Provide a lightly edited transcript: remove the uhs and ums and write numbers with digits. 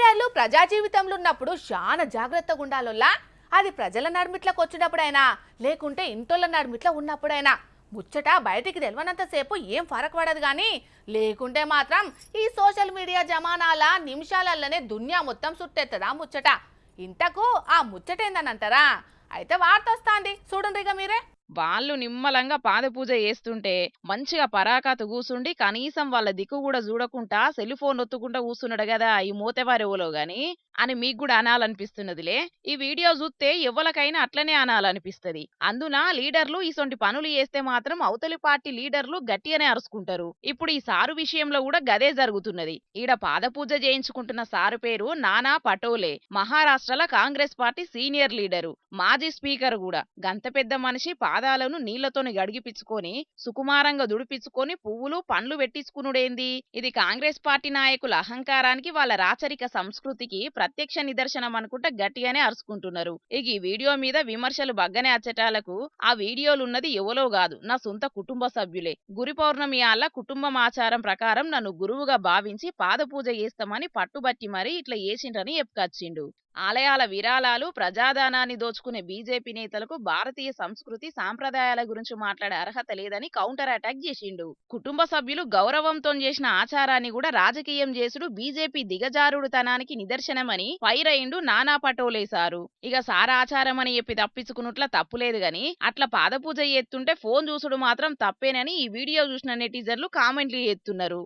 లీడర్లు ప్రజా జీవితంలో ఉన్నప్పుడు చాలా జాగ్రత్తగా ఉండాలొల్లా. అది ప్రజల నడిమిట్లకు వచ్చినప్పుడైనా లేకుంటే ఇంటోళ్ళ నడిమిట్ల ఉన్నప్పుడైనా ముచ్చట బయటికి తెలియనంతసేపు ఏం ఫరక్ పడదు కానీ లేకుంటే మాత్రం ఈ సోషల్ మీడియా జమానాల నిమిషాలల్లనే దునియా మొత్తం సుట్టెత్తదా ముచ్చట. ఇంతకు ఆ ముచ్చట ఏందనంటారా? అయితే వార్త వస్తాంది చూడండిగా మీరే. వాళ్ళు నిమ్మలంగా పాదపూజ చేస్తుంటే మంచిగా పరాకాతు కూసుండి కనీసం వాళ్ళ దిక్కు కూడా చూడకుండా సెల్ ఫోన్ ఒత్తుకుంటా కూసున్నాడు కదా ఈ మోతెవారెవలో గాని అని మీకు కూడా అనాలనిపిస్తున్నదిలే. ఈ వీడియో చూస్తే ఎవరికైనా అట్లనే అనాలనిపిస్తది. అందున లీడర్లు ఇసొంటి పనులు చేస్తే మాత్రం అవతలి పార్టీ లీడర్లు గట్టిగానే అరుచుకుంటారు. ఇప్పుడు ఈ సారు విషయంలో కూడా గదే జరుగుతున్నది. ఈడ పాదపూజ చేయించుకుంటున్న సారు పేరు నానా పటోలే. మహారాష్ట్రలో కాంగ్రెస్ పార్టీ సీనియర్ లీడరు, మాజీ స్పీకర్ కూడా. గంత పెద్ద మనిషి పాదాలను నీళ్లతోని గడిగిపిచ్చుకొని సుకుమారంగా దుడిపించుకొని పువ్వులు పండ్లు పెట్టించుకునుడేంది? ఇది కాంగ్రెస్ పార్టీ నాయకుల అహంకారానికి వాళ్ళ రాచరిక సంస్కృతికి ప్రత్యక్ష నిదర్శనం అనుకుంటా గట్టిగానే అరుచుకుంటున్నారు. ఇక ఈ వీడియో మీద విమర్శలు బగ్గనే అచ్చటాలకు ఆ వీడియోలున్నది ఎవలో కాదు, నా సొంత కుటుంబ సభ్యులే. గురి పౌర్ణమి ఆళ్ళ కుటుంబం ఆచారం ప్రకారం నన్ను గురువుగా భావించి పాదపూజ చేస్తామని పట్టుబట్టి మరీ ఇట్లా చేసిండ్రని చెప్పుకొచ్చిండు. ఆలయాల విరాళాలు ప్రజాదానాన్ని దోచుకునే బీజేపీ నేతలకు భారతీయ సంస్కృతి సాంప్రదాయాల గురించి మాట్లాడే అర్హత లేదని కౌంటర్ అటాక్ చేసిండు. కుటుంబ సభ్యులు గౌరవంతో చేసిన ఆచారాన్ని కూడా రాజకీయం చేసుడు బీజేపీ దిగజారుడుతనానికి నిదర్శనమని ఫైర్ అయిండు నానా పటోలే సారు. ఇక సారా ఆచారం అని చెప్పి తప్పించుకున్నట్ల తప్పులేదు గాని అట్లా పాదపూజ చేస్తుంటే ఫోన్ చూసుడు మాత్రం తప్పేనని ఈ వీడియో చూసిన నెటిజన్లు కామెంట్లు చేస్తున్నారు.